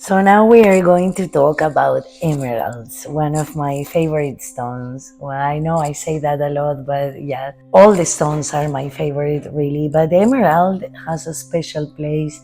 So now we are going to talk about emeralds, one of my favorite stones. Well, I know I say that a lot, but yeah, all the stones are my favorite really, but emerald has a special place.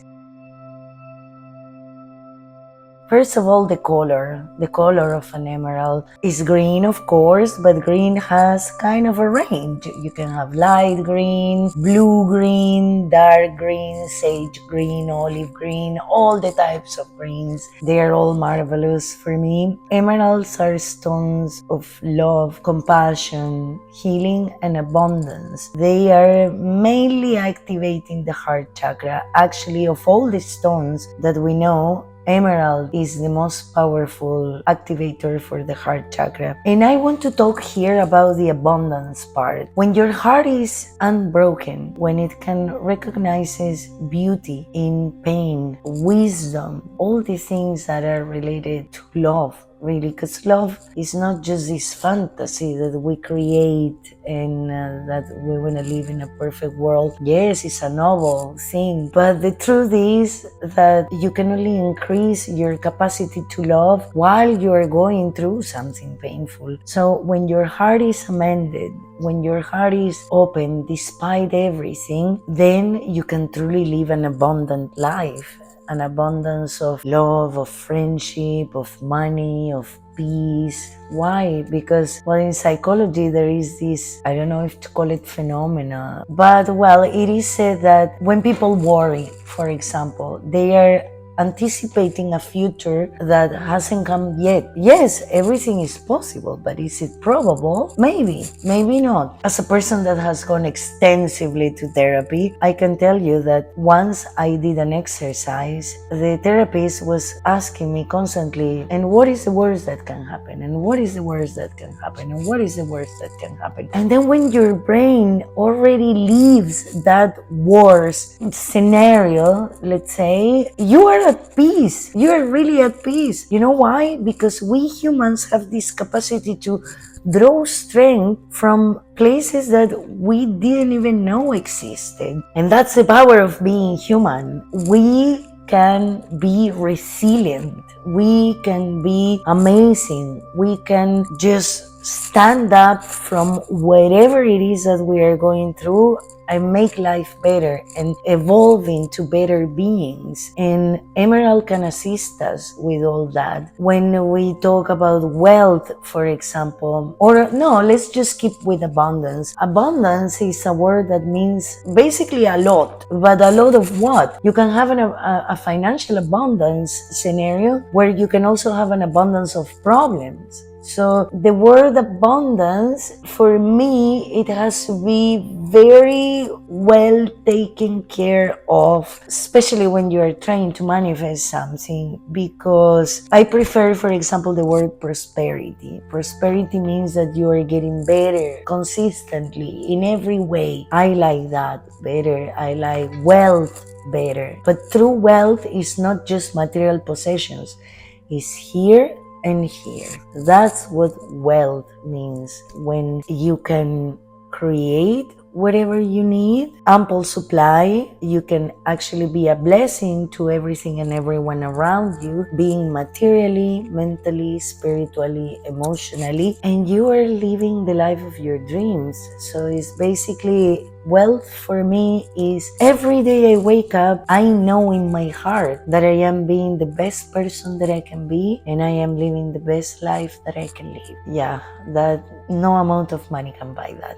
First of all, the color of an emerald is green, of course, but green has kind of a range. You can have light green, blue green, dark green, sage green, olive green, all the types of greens. They are all marvelous for me. Emeralds are stones of love, compassion, healing, and abundance. They are mainly activating the heart chakra. Actually, of all the stones that we know, emerald is the most powerful activator for the heart chakra. And I want to talk here about the abundance part. When your heart is unbroken, when it can recognizes beauty in pain, wisdom, all the things that are related to love, really, because love is not just this fantasy that we create and that we want to live in a perfect world. Yes, it's a noble thing, but the truth is that you can only increase your capacity to love while you are going through something painful. So when your heart is amended, when your heart is open despite everything, then you can truly live an abundant life. An abundance of love, of friendship, of money, of peace. Why? Because, well, in psychology, there is this, I don't know if to call it phenomena, but, well, it is said that when people worry, for example, they are anticipating a future that hasn't come yet. Yes, everything is possible, but is it probable? Maybe, maybe not. As a person that has gone extensively to therapy, I can tell you that once I did an exercise, the therapist was asking me constantly, and what is the worst that can happen? And what is the worst that can happen? And what is the worst that can happen? And then when your brain already leaves that worst scenario, let's say, you are at peace. You are really at peace. You know why? Because we humans have this capacity to draw strength from places that we didn't even know existed. And that's the power of being human. We can be resilient. We can be amazing. We can just stand up from whatever it is that we are going through and make life better and evolve into better beings. And Emerald can assist us with all that. When we talk about wealth, for example, or no, let's just keep with abundance. Abundance is a word that means basically a lot, but a lot of what? You can have a financial abundance scenario where you can also have an abundance of problems. So the word abundance, for me, it has to be very well taken care of, especially when you are trying to manifest something, because I prefer, for example, the word prosperity. Prosperity means that you are getting better consistently in every way. I like that better. I like wealth better. But true wealth is not just material possessions. It's here and here. That's what wealth means. When you can create whatever you need, ample supply, you can actually be a blessing to everything and everyone around you, being materially, mentally, spiritually, emotionally, and you are living the life of your dreams. So it's basically, wealth for me is every day I wake up, I know in my heart that I am being the best person that I can be, and I am living the best life that I can live. Yeah, that no amount of money can buy that.